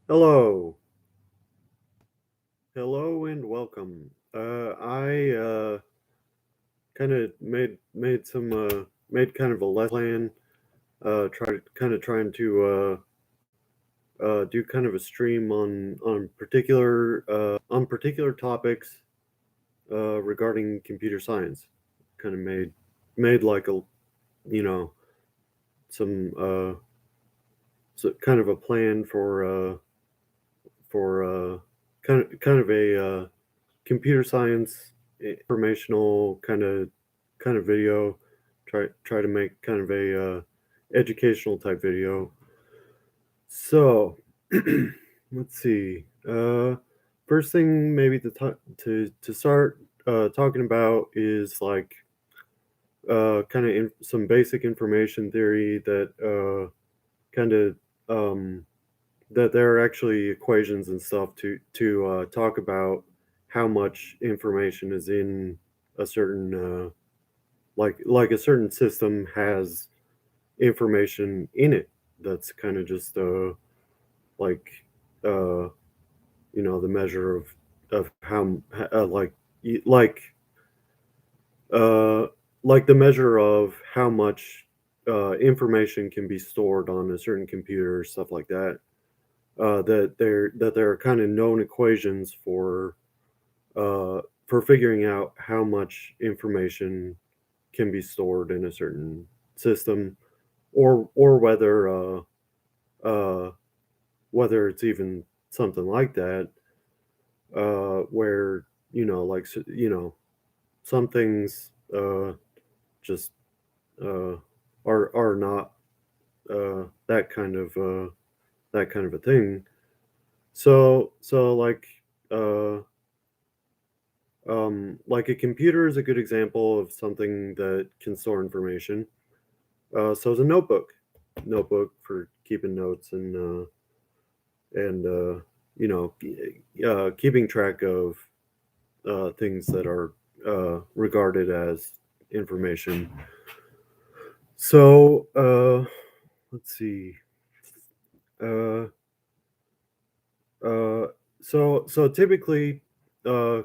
Hello, hello, and welcome. I kind of made some made kind of a lesson plan. Trying to do kind of a stream on particular topics regarding computer science. Kind of made like a you know some kind of a plan for kind of a computer science informational kind of video. Try to make kind of a educational type video. So let's see. First thing maybe to start talking about is like some basic information theory that kind of um, that there are actually equations and stuff to talk about how much information is in a certain like a certain system has information in it that's kind of just like uh the measure of how y- uh like the measure of how much information can be stored on a certain computer, stuff like that. That there are kind of known equations for figuring out how much information can be stored in a certain system, or uh, whether it's even something like that, where some things just uh, are not uh, that kind of that kind of a thing. So uh, like a computer is a good example of something that can store information. So is a notebook for keeping notes and keeping track of things that are regarded as information. So let's see. Uh, uh, so typically, uh,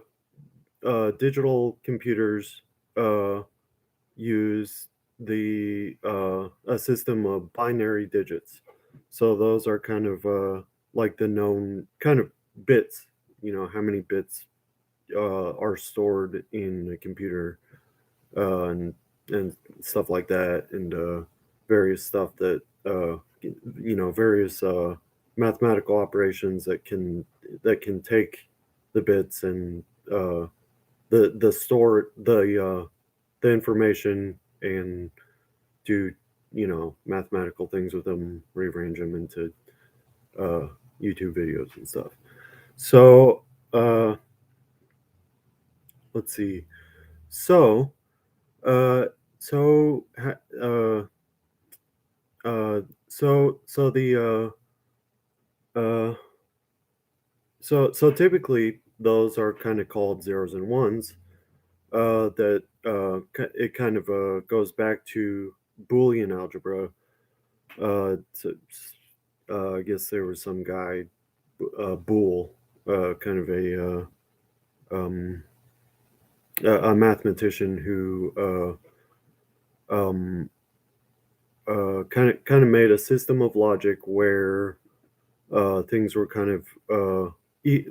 digital computers uh, use a system of binary digits. So those are kind of like the known kind of bits. You know how many bits are stored in a computer, and stuff like that, and various stuff that various mathematical operations that can take the bits and uh, the store the information and do mathematical things with them, rearrange them into uh, YouTube videos and stuff. So uh, let's see. So uh, so ha- so the uh, so typically those are kind of called zeros and ones. It kind of goes back to Boolean algebra. So, I guess there was some guy, Boole, kind of um, a mathematician who um, kind of made a system of logic where things were kind of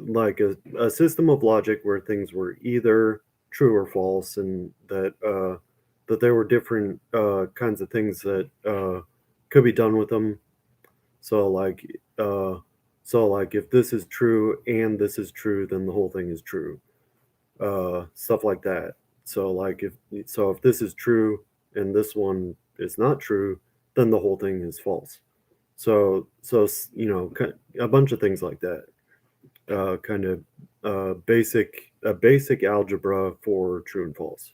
like a system of logic where things were either true or false, and that there were different kinds of things that could be done with them. So uh, like if this is true and this is true, then the whole thing is true. Stuff like that. If this is true and this one is not true, then the whole thing is false. A bunch of things like that. Kind of basic algebra for true and false.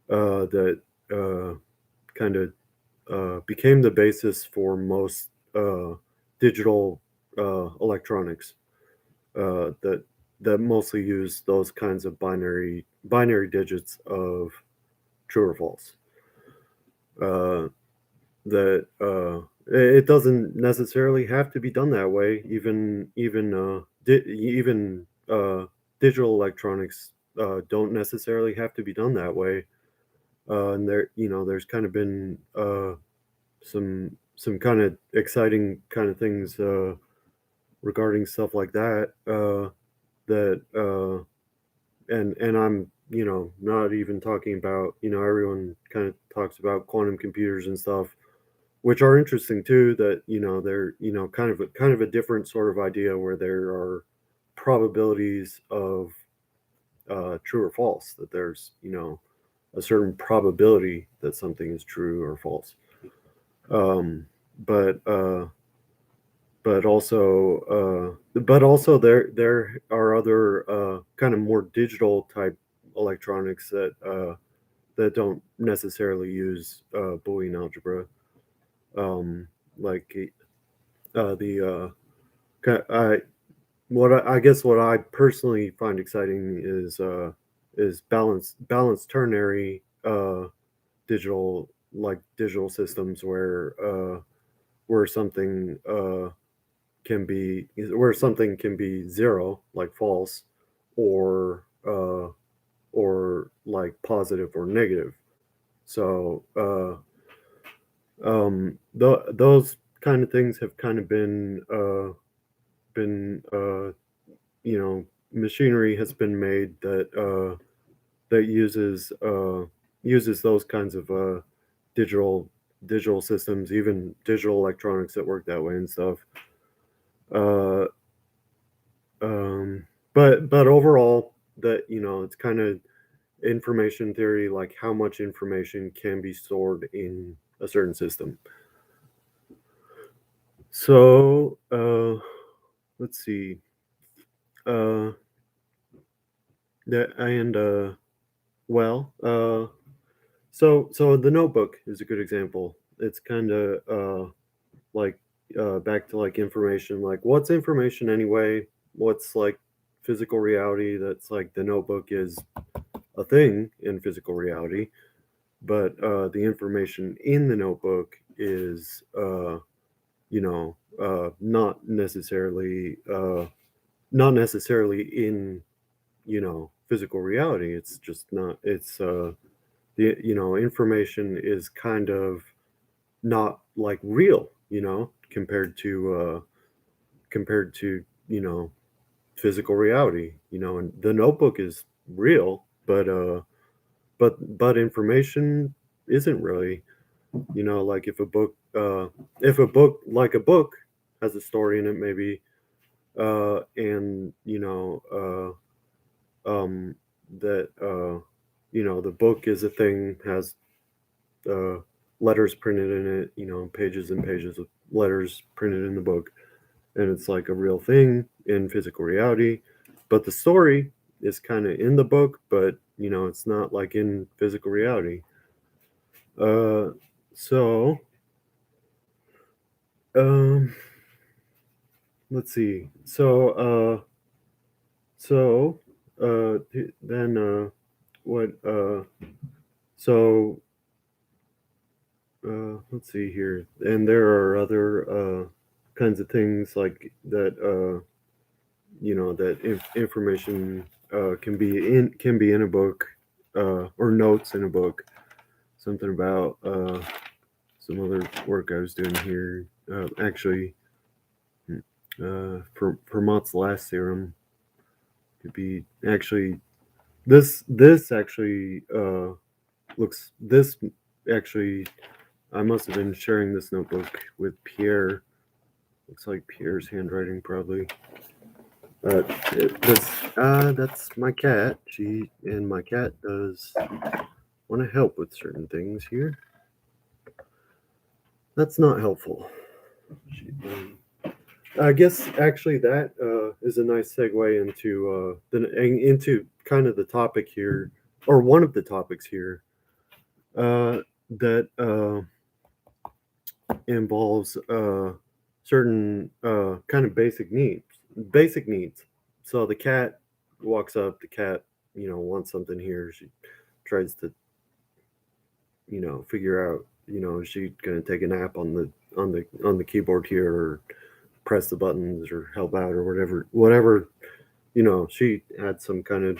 That kind of became the basis for most digital electronics that mostly use those kinds of binary digits of true or false. Uh, that It doesn't necessarily have to be done that way. Even digital electronics don't necessarily have to be done that way. And there's kind of been some kind of exciting kind of things regarding stuff like that. That and I'm not even talking about everyone kind of talks about quantum computers and stuff, which are interesting too. That they're kind of a different sort of idea where there are probabilities of true or false. That there's a certain probability that something is true or false. Um, but but also there are other kind of more digital type electronics that don't necessarily use Boolean algebra. Like the I I guess what I personally find exciting is balanced ternary digital systems where something can be zero, like false, or like positive or negative. So those kind of things have kind of been machinery has been made that uses those kinds of digital digital systems, even digital electronics that work that way and stuff. Uh, but overall, that it's kind of information theory, like how much information can be stored in a certain system. So let's see. Uh, that and well, so the Notebook is a good example. It's kind of like back to like information. Like, what's information anyway? What's like physical reality? That's like the Notebook is a thing in physical reality, but the information in the Notebook is not necessarily in physical reality. It's just not. It's the information is kind of not like real, compared to physical reality. And the Notebook is real, but information isn't really. Like if a book has a story in it, maybe, and that the book is a thing, has uh, letters printed in it, pages and pages of letters printed in the book, and it's like a real thing in physical reality. But the story is kind of in the book, but it's not like in physical reality. Uh, so um, let's see. Then what? So let's see here. And there are other kinds of things like that. That information can be in a book, or notes in a book. Something about some other work I was doing here. Actually, for Mott's last theorem could be actually this actually looks this actually I must have been sharing this notebook with Pierre. Looks like Pierre's handwriting probably. That's my cat. My cat does want to help with certain things here. That's not helpful. I guess actually that is a nice segue into kind of the topic here, or one of the topics here, that involves certain kind of basic needs. Basic needs. So the cat walks up. The cat, wants something here. She tries to, figure out, is she gonna take a nap on the on the keyboard here, or press the buttons, or help out, or whatever. She had some kind of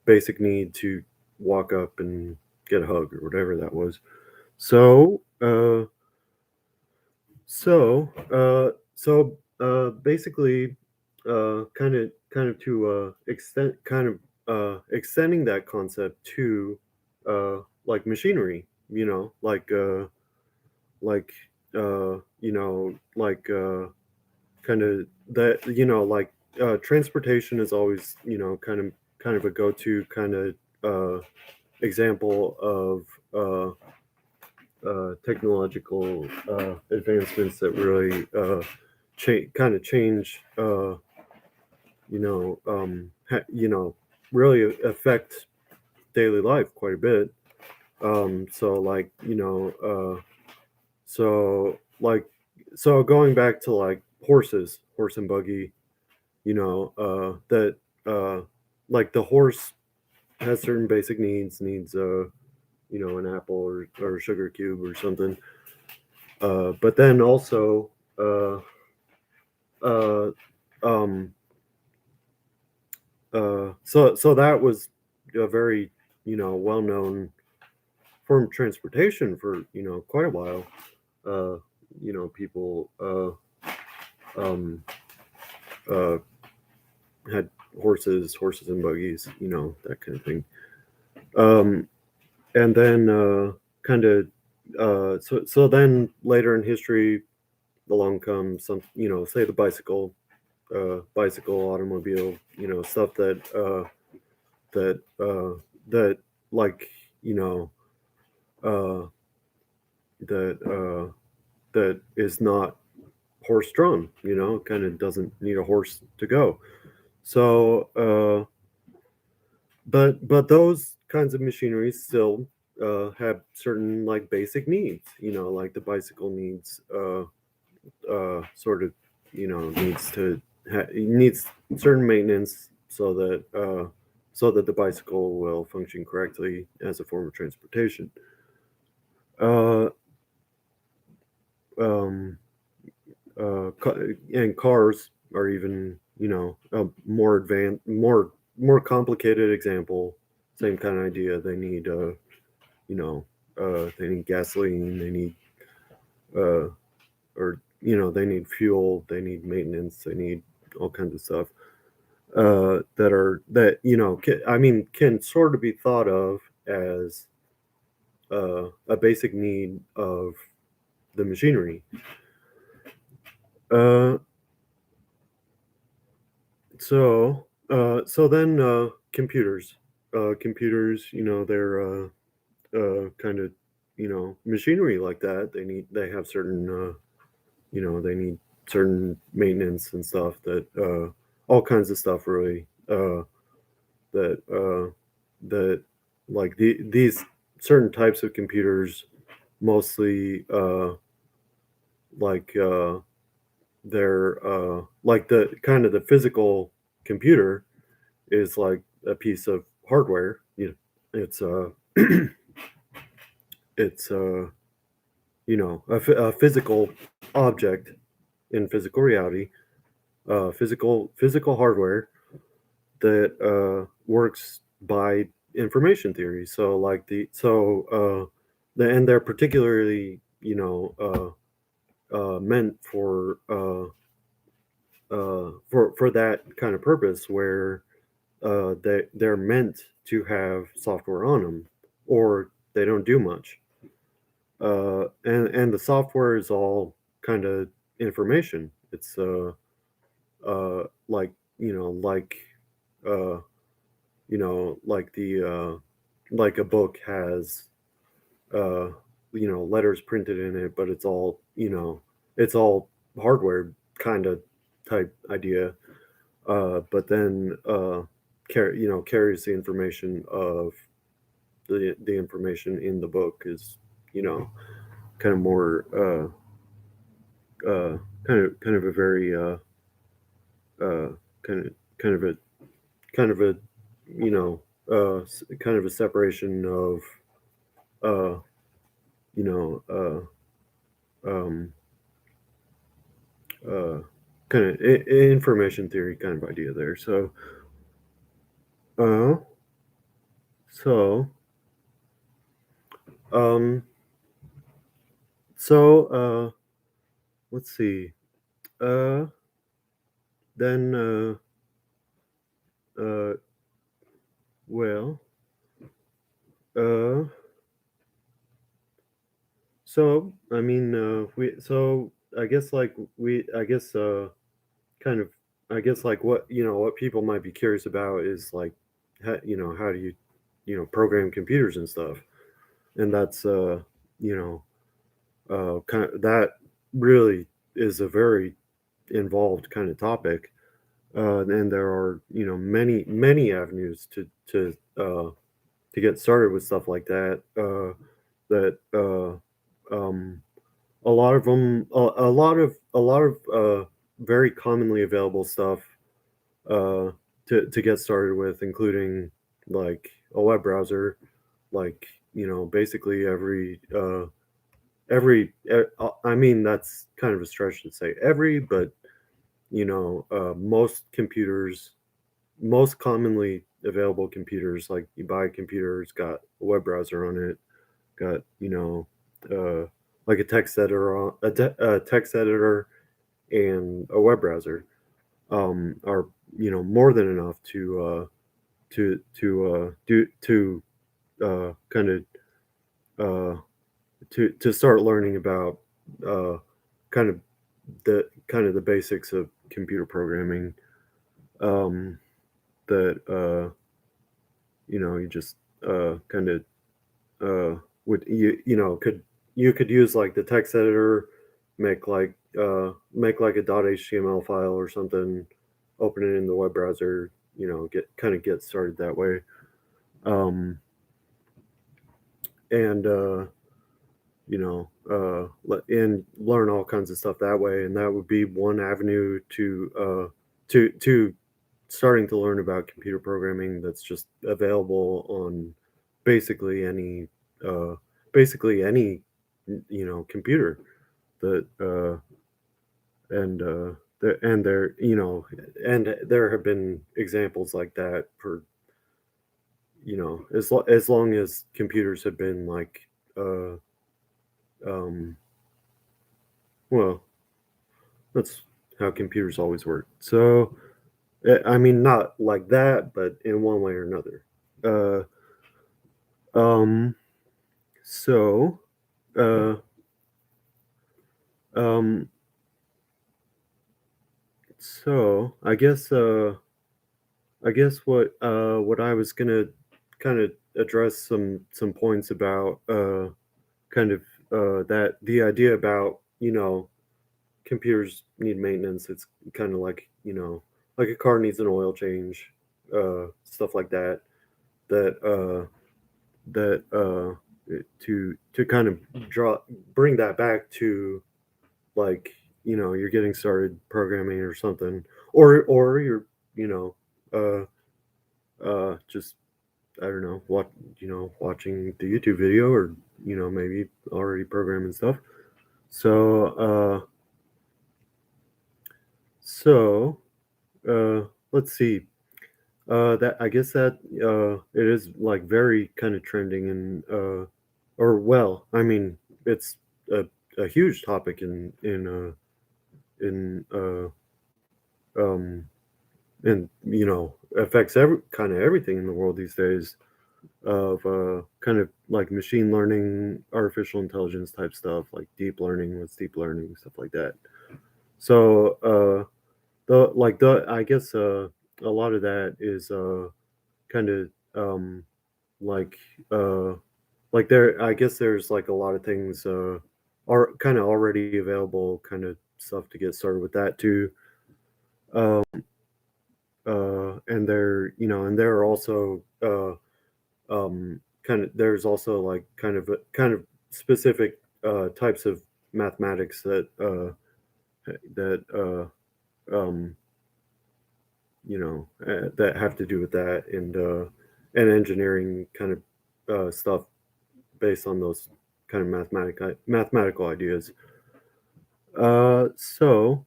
basic need to walk up and get a hug, or whatever that was. So, basically, kind of to extending that concept to like machinery, like kind of that, transportation is always, kind of a go-to kind of example of technological advancements that really kind of change, really affect daily life quite a bit. So like, so like, so going back to like horse and buggy, that uh, like the horse has certain basic needs, an apple, or a sugar cube or something. But then also, uh, uh, um, so that was a very, well known form of transportation for, quite a while. People um, uh, had horses and buggies, that kind of thing. Um, and then kind of so then later in history, along comes some, say the bicycle, automobile, stuff that that like, you know uh, that that is not horse drawn, kind of doesn't need a horse to go. So, but those kinds of machineries still have certain like basic needs, like the bicycle needs sort of, needs certain maintenance so that the bicycle will function correctly as a form of transportation. Uh, um, and cars are even, a more advanced, more complicated example. Same kind of idea. You know, they need gasoline. They need uh, or they need fuel. They need maintenance. They need all kinds of stuff that I mean, can sort of be thought of as a basic need of the machinery. Uh, so then computers, they're kind of, machinery like that. They have certain, they need certain maintenance and stuff, that all kinds of stuff really, that that like these certain types of computers mostly like they're like the kind of the physical computer is like a piece of hardware. It's it's a physical object in physical reality, physical hardware that works by information theory. So like and they're particularly, meant for that kind of purpose, where they're meant to have software on them, or they don't do much. And the software is all kind of information. It's like, uh, like like a book has letters printed in it, but it's all hardware kind of type idea. But then carries the information of the information in the book is, you know kind of more kind of a very uh, kind of a kind of a separation of uh, you know uh, um, uh, kind of information theory kind of idea there. Uh, so, um, so, let's see. Uh, then, uh, well, uh, I mean, I guess kind of, I guess like what people might be curious about is like, how do you, program computers and stuff, and that's, you know, kind of that really is a very involved kind of topic, and there are many avenues to get started with stuff like that. That um, a lot of them, very commonly available stuff uh, to get started with, including like a web browser, like basically I mean that's kind of a stretch to say every, but most computers, most commonly available computers, like you buy a computer, it's got a web browser on it, got like a text editor and a web browser, are more than enough to kind of uh, to start learning about uh, kind of the basics of computer programming, um, that you just kind of would you could use like the text editor, make like a .html file or something, open it in the web browser, get started that way, um, and and learn all kinds of stuff that way, and that would be one avenue to starting to learn about computer programming that's just available on basically any uh, computer that and and there and there have been examples like that for as long as computers have been like uh, um, well, that's how computers always work. So I mean, not like that, but in one way or another. Uh, um, so, uh, um, I guess what I was gonna kind of address some points about, kind of, that the idea about, computers need maintenance. It's kind of like, like a car needs an oil change, stuff like that. That that to kind of draw bring that back to, like, you're getting started programming or something, or you're you know just, I don't know, watching the YouTube video, or maybe already programming stuff. So uh so uh let's see. That I guess that it is like very kind of trending, and or well, I mean, it's a huge topic in um and affects everything in the world these days, of kind of like machine learning, artificial intelligence type stuff, like deep learning, what's deep learning, stuff like that. So the I guess a lot of that is kind of like uh there, I guess there's like a lot of things are kind of already available, kind of stuff to get started with that too. um and there are also there's also like kind of specific types of mathematics that um that have to do with that, and engineering kind of stuff based on those kind of mathematical ideas. So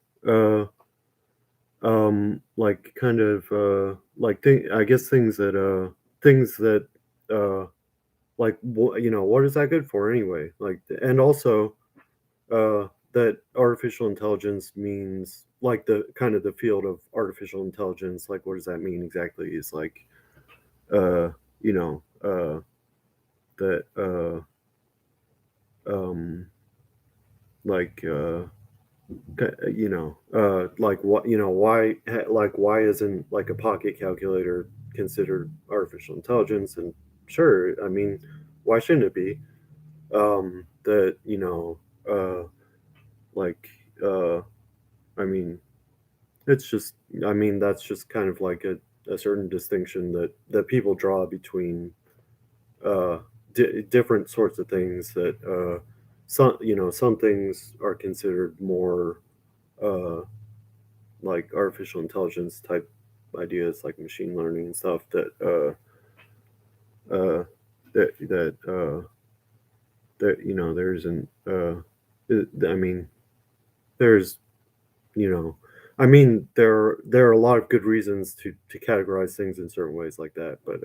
kind of like I guess things that uh like what is that good for anyway? Like and also that artificial intelligence means like the kind of the field of artificial intelligence, like what does that mean exactly? Is like uh you know that um like like what why like why isn't like a pocket calculator considered artificial intelligence? And sure, I mean, why shouldn't it be? That like uh I mean, it's just, I mean, that's just kind of like a certain distinction that people draw between uh different sorts of things. That some things are considered more uh like artificial intelligence type ideas, like machine learning and stuff, uh that there isn't I mean, there's you know I mean, there are a lot of good reasons to categorize things in certain ways like that, but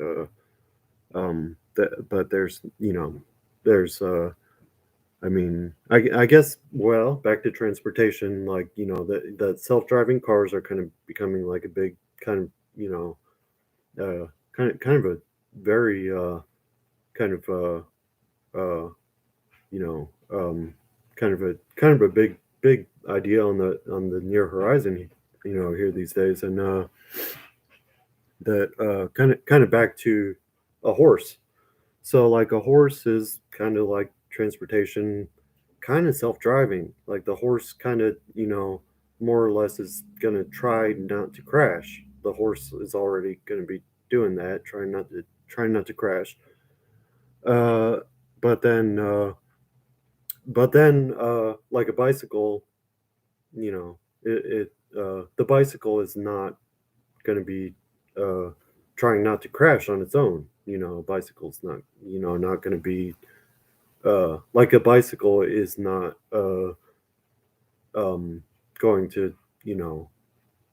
there's I mean, I guess, well, back to transportation, like, that self-driving cars are kind of becoming like a big kind of, kind of a very kind of uh you know kind of a big idea on the near horizon, here these days. And that kind of back to a horse. So like a horse is kind of like transportation, kind of self-driving. Like the horse kind of, more or less is going to try not to crash. The horse is already going to be doing that, trying not to crash. Uh but then like a bicycle, the bicycle is not going to be uh trying not to crash on its own. A bicycle's not going to be like a bicycle is not going to you know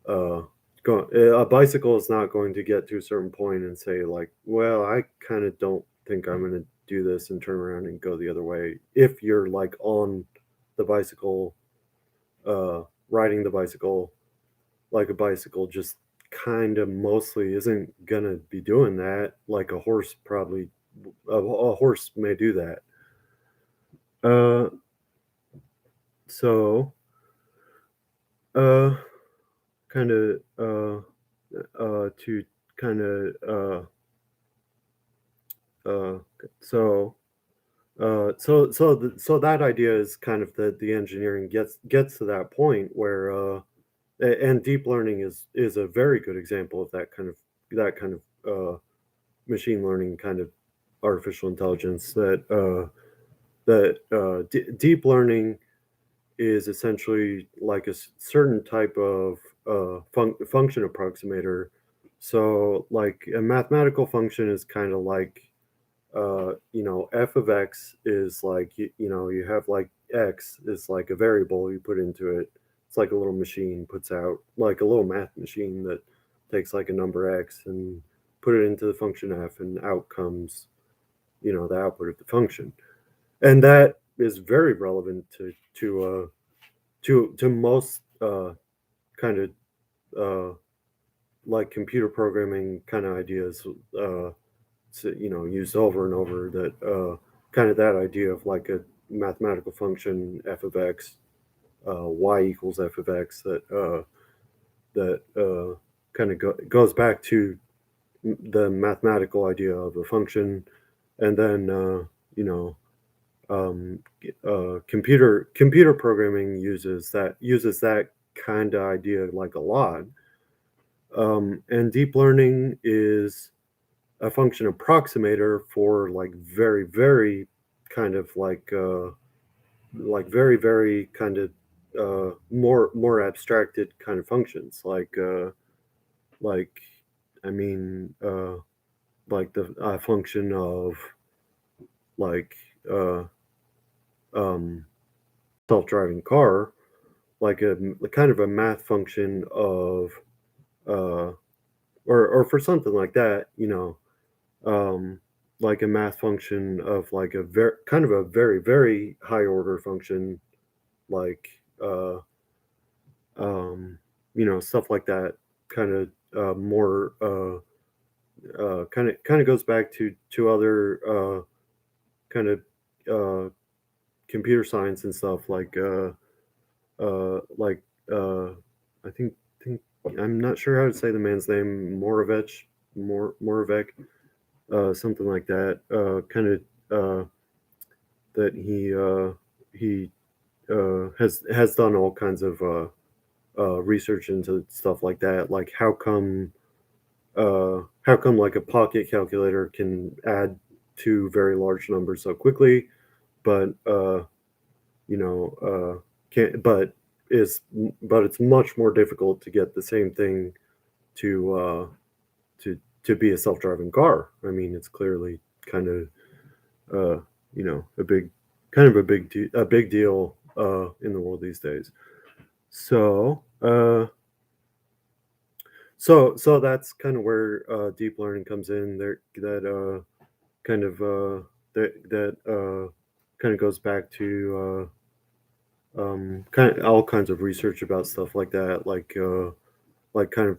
uh a bicycle is not going to get to a certain point and say like, well, I kind of don't think I'm going to do this, and turn around and go the other way. If you're like on the bicycle, riding the bicycle, like a bicycle just kind of mostly isn't going to be doing that. Like a horse probably, a horse may do that. uh so uh kind of to kind of uh so so that idea is kind of the engineering gets to that point where and deep learning is a very good example of that kind of machine learning, kind of artificial intelligence. Deep learning is essentially like a certain type of function approximator. So, like a mathematical function is kind of like, f of x is like, you have like x is like a variable you put into it. It's like a little machine puts out, like a little math machine that takes like a number x and put it into the function f, and out comes, the output of the function. And that is very relevant to most kind of uh, like computer programming kind of ideas, used over and over. That kind of that idea of like a mathematical function f of x, y equals f of x, that kind of goes back to the mathematical idea of a function. And then um, computer programming uses that kind of idea like a lot. And deep learning is a function approximator for like very very kind of like very very kind of more abstracted kind of functions, like I mean like the function of like uh um self-driving car, like a kind of a math function of uh, or for something like that, um, like a math function of like a very kind of a very very high order function, like um, stuff like that, kind of more kind of goes back to other kind of uh, computer science and stuff like uh, I think I'm not sure how to say the man's name, Moravec, something like that. Kind of that he has done all kinds of research into stuff like that. Like how come like a pocket calculator can add two very large numbers so quickly, but you know can't but it's much more difficult to get the same thing to to be a self-driving car. I mean, it's clearly kind of a big a big deal in the world these days. So so that's kind of where deep learning comes in. There that kind of that kind of goes back to kind of all kinds of research about stuff like that, like kind of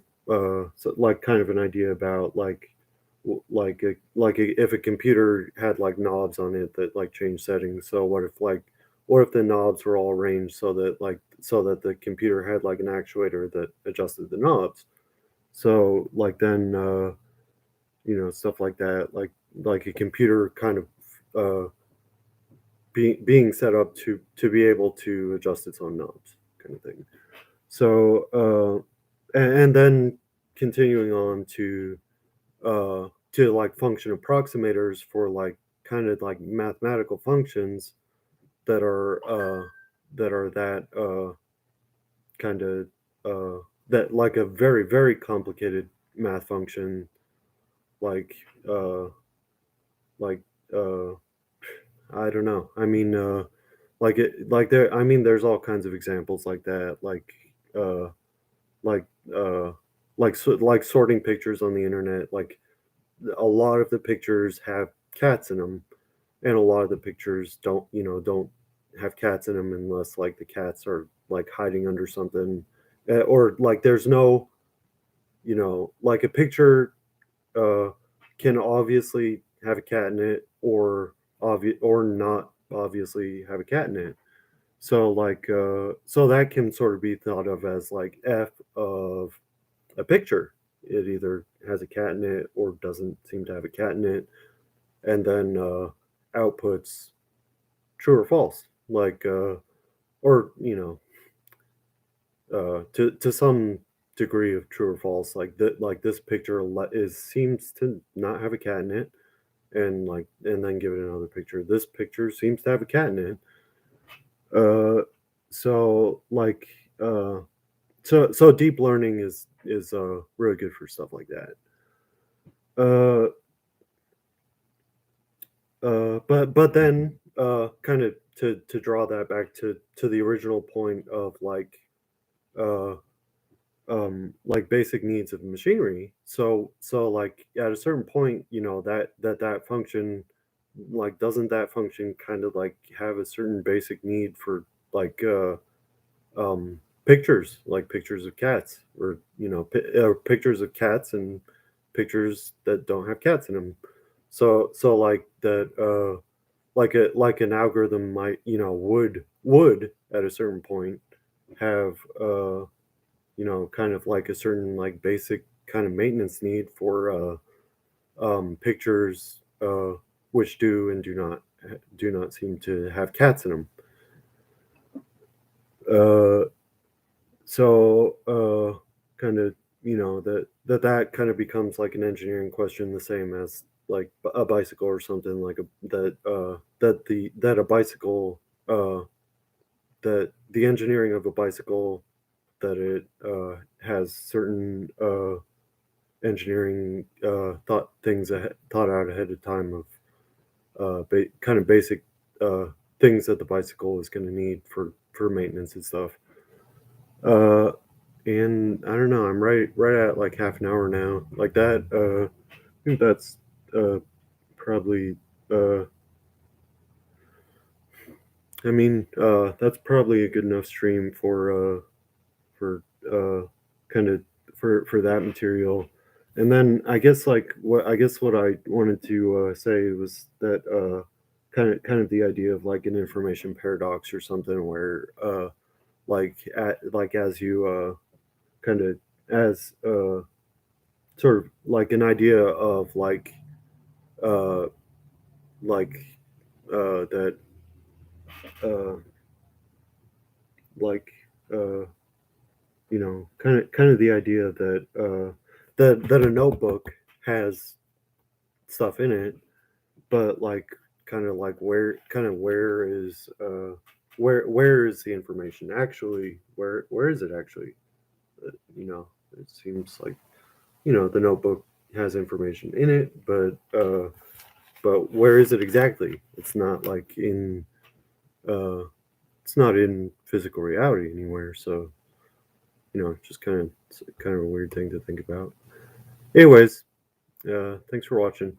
like kind of an idea about if a computer had like knobs on it that like change settings. So what if the knobs were all arranged so that the computer had like an actuator that adjusted the knobs. So like then stuff like that, like a computer kind of uh being set up to be able to adjust its own knobs, kind of thing. So and then continuing on to like function approximators for like kind of like mathematical functions that are that kind of that like a very very complicated math function, like uh like uh I don't know. I mean I mean there's all kinds of examples like that, uh like like sorting pictures on the internet. Like a lot of the pictures have cats in them, and a lot of the pictures don't have cats in them unless like the cats are like hiding under something, or like there's no like a picture uh can obviously have a cat in it, or not obviously have a cat in it. So so that can sort of be thought of as like f of a picture. It either has a cat in it or doesn't seem to have a cat in it, and then outputs true or false, or to some degree of true or false, like that, like this picture is seems to not have a cat in it, and then give it another picture. This picture seems to have a cat in it. So uh, so deep learning is really good for stuff like that. Uh, but then kind of to draw that back to the original point of uh like basic needs of machinery. So like at a certain point, that function, like doesn't that function kind of like have a certain basic need for like pictures, like pictures of cats, or pictures of cats and pictures that don't have cats in them. So like that like an algorithm might would at a certain point have kind of like a certain like basic kind of maintenance need for pictures which do not seem to have cats in them. Uh, so kind of that kind of becomes like an engineering question, the same as like a bicycle or something, like that a bicycle uh, that the engineering of a bicycle, that it has certain engineering thought out ahead of time of kind of basic uh, things that the bicycle is going to need for maintenance and stuff. Uh, And I don't know, I'm right at like half an hour now. Like that, I think that's uh probably uh I mean, that's probably a good enough stream for kind of for that material. And then I guess what I wanted to say was that kind of the idea of like an information paradox or something where like as you kind of as sort of like an idea of uh like that uh like uh kind of the idea that that a notebook has stuff in it, but like where is where is the information actually? Where is it actually? You know, it seems like the notebook has information in it, but where is it exactly? It's not like in uh, it's not in physical reality anywhere. So just kind of a weird thing to think about. Anyways, thanks for watching.